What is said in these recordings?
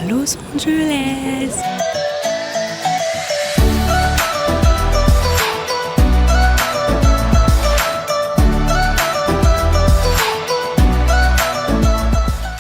à Los Angeles.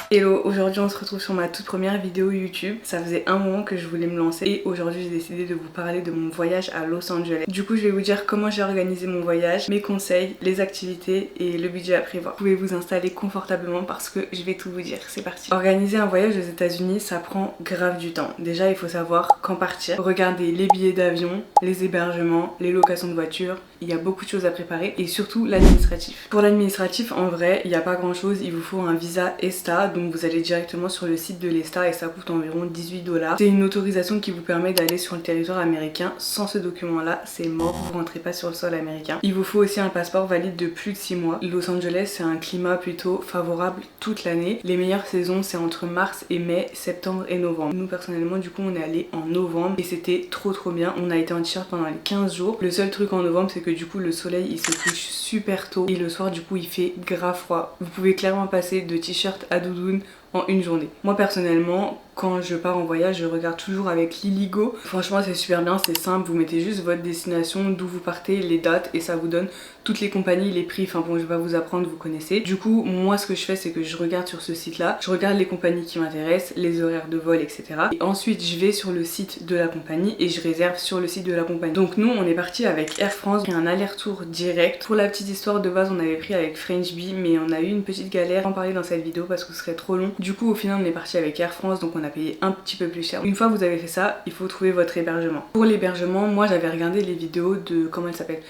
Hello, aujourd'hui on se retrouve sur ma toute première vidéo YouTube. Ça faisait un moment que je voulais me lancer et aujourd'hui j'ai décidé de vous parler de mon voyage à Los Angeles. Du coup je vais vous dire comment j'ai organisé mon voyage, mes conseils, les activités et le budget à prévoir. Vous pouvez vous installer confortablement parce que je vais tout vous dire, c'est parti. Organiser un voyage aux États-Unis ça prend grave du temps. Déjà il faut savoir quand partir, regarder les billets d'avion, les hébergements, les locations de voitures. Il y a beaucoup de choses à préparer et surtout l'administratif. Pour l'administratif en vrai il n'y a pas grand chose, il vous faut un visa ESTA. Donc vous allez directement sur le site de l'ESTA et ça coûte environ 18 $. C'est une autorisation qui vous permet d'aller sur le territoire américain. Sans ce document là c'est mort, vous rentrez pas sur le sol américain. Il vous faut aussi un passeport valide de plus de 6 mois. Los Angeles c'est un climat plutôt favorable toute l'année. Les meilleures saisons c'est entre mars et mai, septembre et novembre. Nous personnellement du coup on est allé en novembre et c'était trop bien. On a été en t-shirt pendant les 15 jours. Le seul truc en novembre c'est que du coup le soleil il se couche super tôt et le soir du coup il fait grave froid. Vous pouvez clairement passer de t-shirt à doudoune en une journée. Moi personnellement quand je pars en voyage je regarde toujours avec Liligo. Franchement c'est super bien, c'est simple, vous mettez juste votre destination, d'où vous partez, les dates et ça vous donne toutes les compagnies, les prix, enfin bon je vais pas vous apprendre, vous connaissez. Du coup moi ce que je fais c'est que je regarde sur ce site là, je regarde les compagnies qui m'intéressent, les horaires de vol etc. Et ensuite je vais sur le site de la compagnie et je réserve sur le site de la compagnie. Donc nous on est parti avec Air France, et un aller-retour direct. Pour la petite histoire de base on avait pris avec French Bee mais on a eu une petite galère, on va en parler dans cette vidéo parce que ce serait trop long. Du coup au final on est parti avec Air France donc on a payé un petit peu plus cher. Une fois que vous avez fait ça, il faut trouver votre hébergement. Pour l'hébergement, moi j'avais regardé les vidéos de, comment elle s'appelle,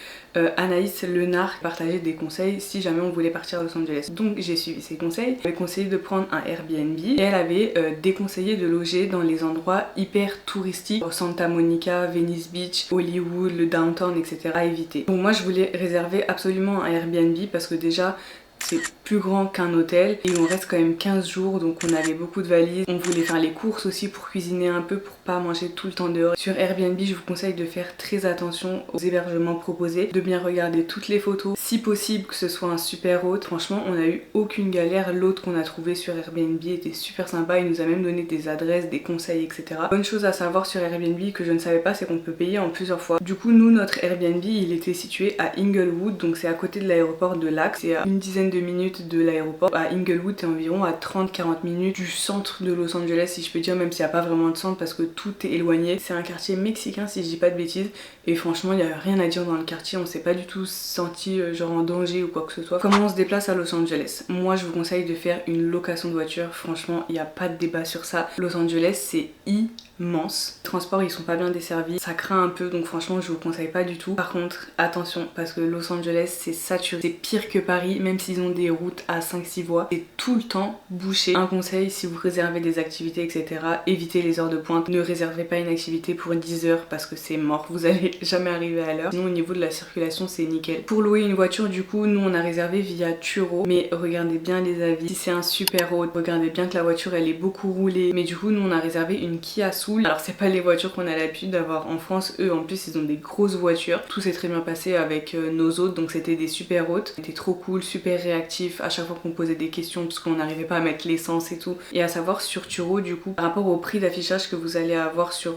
Anaïs Lenard partageait des conseils si jamais on voulait partir à Los Angeles. Donc j'ai suivi ses conseils. Elle avait conseillé de prendre un Airbnb et elle avait déconseillé de loger dans les endroits hyper touristiques, Santa Monica, Venice Beach, Hollywood, le downtown etc. à éviter. Donc moi je voulais réserver absolument un Airbnb parce que déjà c'est plus grand qu'un hôtel et on reste quand même 15 jours donc on avait beaucoup de valises. On voulait faire les courses aussi pour cuisiner un peu pour pas manger tout le temps dehors. Sur Airbnb je vous conseille de faire très attention aux hébergements proposés, de bien regarder toutes les photos, si possible que ce soit un super hôte. Franchement on a eu aucune galère, l'hôte qu'on a trouvé sur Airbnb était super sympa, il nous a même donné des adresses, des conseils etc. Bonne chose à savoir sur Airbnb que je ne savais pas c'est qu'on peut payer en plusieurs fois. Du coup nous notre Airbnb il était situé à Inglewood donc c'est à côté de l'aéroport de Lac, c'est à une dizaine de minutes de l'aéroport. À Inglewood c'est environ à 30-40 minutes du centre de Los Angeles si je peux dire, même s'il n'y a pas vraiment de centre parce que tout est éloigné. C'est un quartier mexicain si je dis pas de bêtises et franchement il n'y a rien à dire dans le quartier, on s'est pas du tout senti genre en danger ou quoi que ce soit. Comment on se déplace à Los Angeles? Moi je vous conseille de faire une location de voiture, franchement il n'y a pas de débat sur ça. Los Angeles c'est immense. Les transports ils sont pas bien desservis, ça craint un peu donc franchement je vous conseille pas du tout. Par contre attention parce que Los Angeles c'est saturé, c'est pire que Paris même s'ils ont des routes à 5-6 voies, c'est tout le temps bouché. Un conseil si vous réservez des activités etc, évitez les heures de pointe, ne réservez pas une activité pour 10 heures parce que c'est mort, vous allez jamais arriver à l'heure. Sinon au niveau de la circulation c'est nickel. Pour louer une voiture du coup nous on a réservé via Turo mais regardez bien les avis, si c'est un super haut, regardez bien que la voiture elle est beaucoup roulée. Mais du coup nous on a réservé une Kia Soul. Alors c'est pas les voitures qu'on a l'habitude d'avoir en France, eux en plus ils ont des grosses voitures. Tout s'est très bien passé avec nos hôtes donc c'était des super hôtes, c'était trop cool, super réactifs à chaque fois qu'on posait des questions parce qu'on n'arrivait pas à mettre l'essence et tout. Et à savoir sur Turo du coup par rapport au prix d'affichage que vous allez avoir sur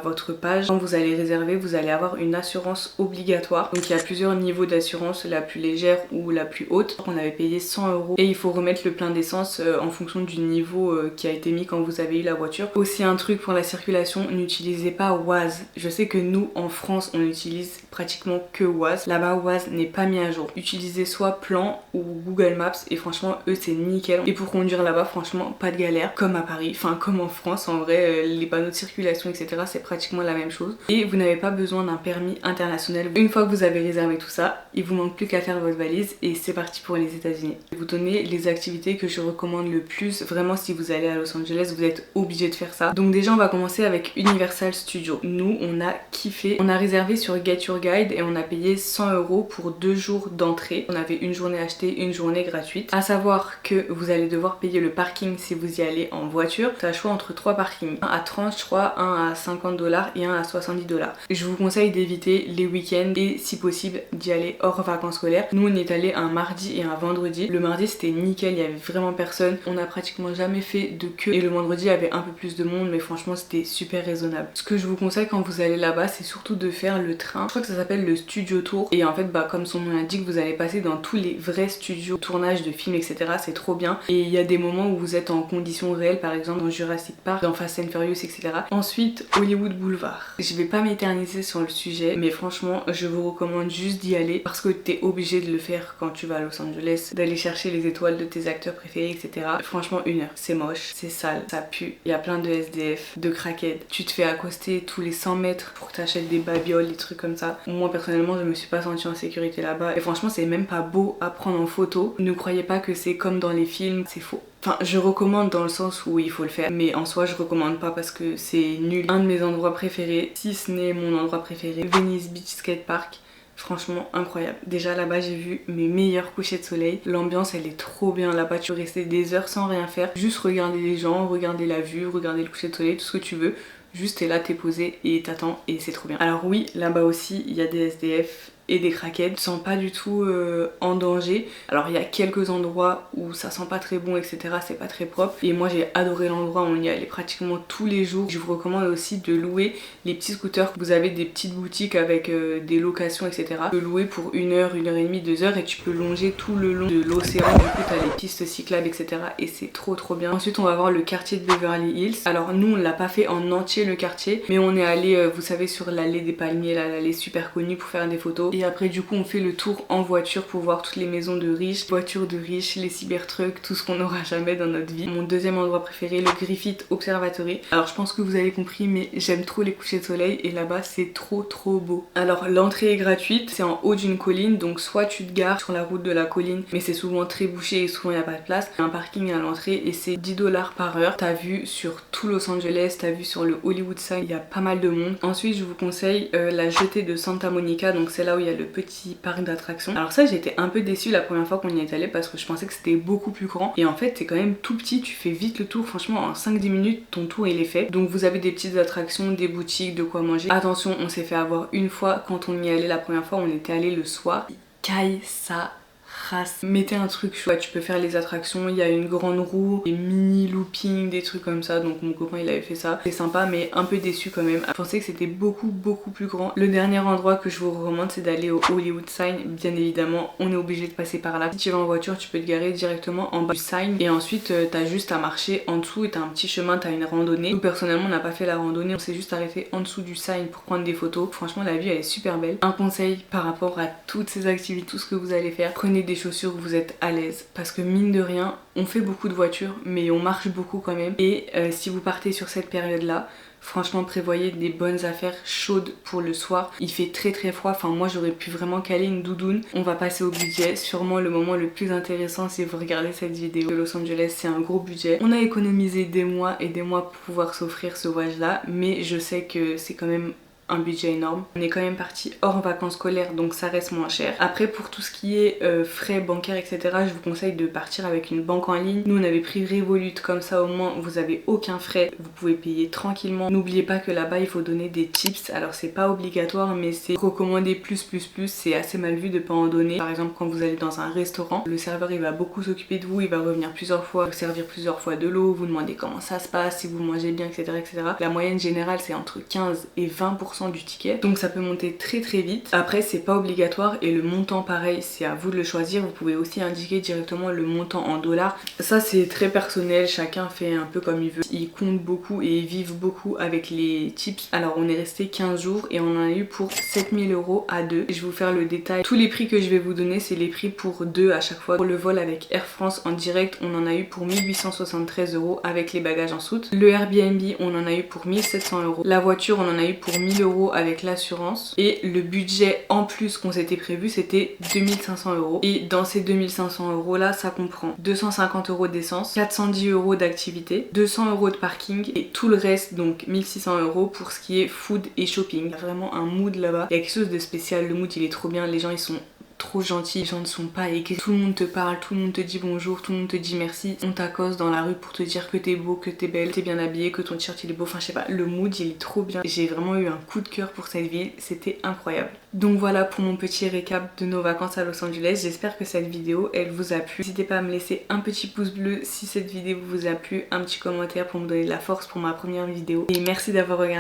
votre page, quand vous allez réserver vous allez avoir une assurance obligatoire. Donc il y a plusieurs niveaux d'assurance, la plus légère ou la plus haute. On avait payé 100 € et il faut remettre le plein d'essence en fonction du niveau qui a été mis quand vous avez eu la voiture. Aussi un truc pour la circulation, n'utilisez pas Waze. Je sais que nous en France on utilise pratiquement que Waze. Là-bas Waze n'est pas mis à jour. Utilisez soit Plan ou Google Maps et franchement eux c'est nickel. Et pour conduire là-bas franchement pas de galère comme à Paris, enfin comme en France en vrai, les panneaux de circulation etc c'est pratiquement la même chose. Et vous n'avez pas besoin d'un permis international. Une fois que vous avez réservé tout ça, il vous manque plus qu'à faire votre valise et c'est parti pour les États-Unis. Je vais vous donner les activités que je recommande le plus. Vraiment si vous allez à Los Angeles vous êtes obligé de faire ça. Donc déjà on va commencer avec Universal Studios. Nous on a kiffé, on a réservé sur Get Your Guide et on a payé 100 € pour 2 jours d'entrée. On avait une journée achetée, une journée gratuite. À savoir que vous allez devoir payer le parking si vous y allez en voiture. C'est un choix entre 3 parkings, un à 30 je crois, un à 50 $ et un à 70 $. Je vous conseille d'éviter les week-ends et si possible d'y aller hors vacances. vacances scolaires. Nous on y est allé un mardi et un vendredi. Le mardi c'était nickel, il y avait vraiment personne. On a pratiquement jamais fait de queue. Et le vendredi il y avait un peu plus de monde, mais franchement c'était super raisonnable. Ce que je vous conseille quand vous allez là-bas, c'est surtout de faire le train. Je crois que ça s'appelle le Studio Tour. Et en fait comme son nom l'indique, vous allez passer dans tous les vrais studios, tournage de films, etc. C'est trop bien. Et il y a des moments où vous êtes en conditions réelles, par exemple dans Jurassic Park, dans Fast and Furious, etc. Ensuite, Hollywood Boulevard. Je vais pas m'éterniser sur le sujet, mais franchement, je vous recommande juste d'y aller parce que t'es obligé de le faire quand tu vas à Los Angeles, d'aller chercher les étoiles de tes acteurs préférés, etc. Franchement, 1 heure. C'est moche, c'est sale, ça pue. Il y a plein de SDF, de crackheads. Tu te fais accoster tous les 100 mètres pour que t'achètes des babioles, des trucs comme ça. Moi, personnellement, je me suis pas sentie en sécurité là-bas. Et franchement, c'est même pas beau à prendre en photo. Ne croyez pas que c'est comme dans les films, c'est faux. Enfin, je recommande dans le sens où il faut le faire, mais en soi je recommande pas parce que c'est nul. Un de mes endroits préférés, si ce n'est mon endroit préféré, Venice Beach Skate Park. Franchement incroyable. Déjà là-bas j'ai vu mes meilleurs couchers de soleil. L'ambiance elle est trop bien là-bas. Tu peux rester des heures sans rien faire. Juste regarder les gens, regarder la vue, regarder le coucher de soleil, tout ce que tu veux. Juste t'es là, t'es posé et t'attends et c'est trop bien. Alors oui, là-bas aussi il y a des SDF et des craquettes. Tu te sens pas du tout en danger. Alors il y a quelques endroits où ça sent pas très bon, etc. C'est pas très propre. Et moi j'ai adoré l'endroit, on y allait pratiquement tous les jours. Je vous recommande aussi de louer les petits scooters. Vous avez des petites boutiques avec des locations, etc. Tu peux louer pour 1 heure, 1 heure et demie, 2 heures et tu peux longer tout le long de l'océan. Du coup t'as les pistes cyclables, etc. Et c'est trop bien. Ensuite on va voir le quartier de Beverly Hills. Alors nous on l'a pas fait en entier le quartier, mais on est allé, vous savez, sur l'allée des palmiers, là, l'allée super connue pour faire des photos. Et après du coup on fait le tour en voiture pour voir toutes les maisons de riches, voitures de riches, les cybertrucks, tout ce qu'on n'aura jamais dans notre vie. Mon deuxième endroit préféré, le Griffith Observatory. Alors je pense que vous avez compris, mais j'aime trop les couchers de soleil et là-bas c'est trop beau. Alors l'entrée est gratuite, c'est en haut d'une colline, donc soit tu te gares sur la route de la colline, mais c'est souvent très bouché et souvent il n'y a pas de place. Il y a un parking à l'entrée et c'est 10 $ par heure. T'as vu sur tout Los Angeles, t'as vu sur le Hollywood Sign, il y a pas mal de monde. Ensuite je vous conseille la jetée de Santa Monica, donc c'est là où il y a le petit parc d'attractions. Alors ça j'ai été un peu déçue la première fois qu'on y est allé parce que je pensais que c'était beaucoup plus grand et en fait c'est quand même tout petit, tu fais vite le tour, franchement en 5-10 minutes ton tour il est fait. Donc vous avez des petites attractions, des boutiques, de quoi manger. Attention, on s'est fait avoir une fois quand on y allait la première fois, on était allé le soir. Caille ça race. Mettez un truc chouette, tu peux faire les attractions, il y a une grande roue, des mini loopings, des trucs comme ça, donc mon copain il avait fait ça. C'est sympa mais un peu déçu quand même. Je pensais que c'était beaucoup plus grand. Le dernier endroit que je vous recommande c'est d'aller au Hollywood Sign, bien évidemment on est obligé de passer par là. Si tu vas en voiture tu peux te garer directement en bas du sign et ensuite t'as juste à marcher en dessous et t'as un petit chemin, t'as une randonnée. Nous personnellement on n'a pas fait la randonnée, on s'est juste arrêté en dessous du sign pour prendre des photos. Franchement la vue elle est super belle. Un conseil par rapport à toutes ces activités, tout ce que vous allez faire, prenez des chaussures où vous êtes à l'aise parce que mine de rien on fait beaucoup de voitures mais on marche beaucoup quand même et si vous partez sur cette période là, franchement prévoyez des bonnes affaires chaudes pour le soir. Il fait très froid, enfin moi j'aurais pu vraiment caler une doudoune. On va passer au budget, sûrement le moment le plus intéressant si vous regardez cette vidéo. Los Angeles c'est un gros budget. On a économisé des mois et des mois pour pouvoir s'offrir ce voyage là, mais je sais que c'est quand même un budget énorme. On est quand même parti hors vacances scolaires donc ça reste moins cher. Après pour tout ce qui est frais bancaires etc, je vous conseille de partir avec une banque en ligne. Nous on avait pris Revolut, comme ça au moins vous avez aucun frais, vous pouvez payer tranquillement. N'oubliez pas que là-bas il faut donner des tips, alors c'est pas obligatoire mais c'est recommandé plus, c'est assez mal vu de pas en donner. Par exemple quand vous allez dans un restaurant, le serveur il va beaucoup s'occuper de vous, il va revenir plusieurs fois, vous servir plusieurs fois de l'eau, vous demander comment ça se passe, si vous mangez bien etc. La moyenne générale c'est entre 15 et 20% du ticket, donc ça peut monter très vite. Après c'est pas obligatoire et le montant pareil c'est à vous de le choisir. Vous pouvez aussi indiquer directement le montant en dollars, ça c'est très personnel, chacun fait un peu comme il veut. Ils comptent beaucoup et ils vivent beaucoup avec les tips. Alors on est resté 15 jours et on en a eu pour 7000 € à deux. Je vais vous faire le détail. Tous les prix que je vais vous donner c'est les prix pour deux à chaque fois. Pour le vol avec Air France en direct on en a eu pour 1873 € avec les bagages en soute. Le Airbnb on en a eu pour 1700 €. La voiture on en a eu pour 1000 € avec l'assurance et le budget en plus qu'on s'était prévu c'était 2500 €. Et dans ces 2500 € là ça comprend 250 € d'essence, 410 € d'activité, 200 € de parking et tout le reste donc 1600 € pour ce qui est food et shopping. Il y a vraiment un mood là-bas, il y a quelque chose de spécial, le mood il est trop bien, les gens ils sont trop gentil, les gens ne sont pas aigris, tout le monde te parle, tout le monde te dit bonjour, tout le monde te dit merci, on t'accoste dans la rue pour te dire que t'es beau, que t'es belle, t'es bien habillée, que ton t-shirt il est beau, enfin je sais pas, le mood il est trop bien. J'ai vraiment eu un coup de cœur pour cette ville, c'était incroyable. Donc voilà pour mon petit récap de nos vacances à Los Angeles, j'espère que cette vidéo elle vous a plu. N'hésitez pas à me laisser un petit pouce bleu si cette vidéo vous a plu, un petit commentaire pour me donner de la force pour ma première vidéo. Et merci d'avoir regardé.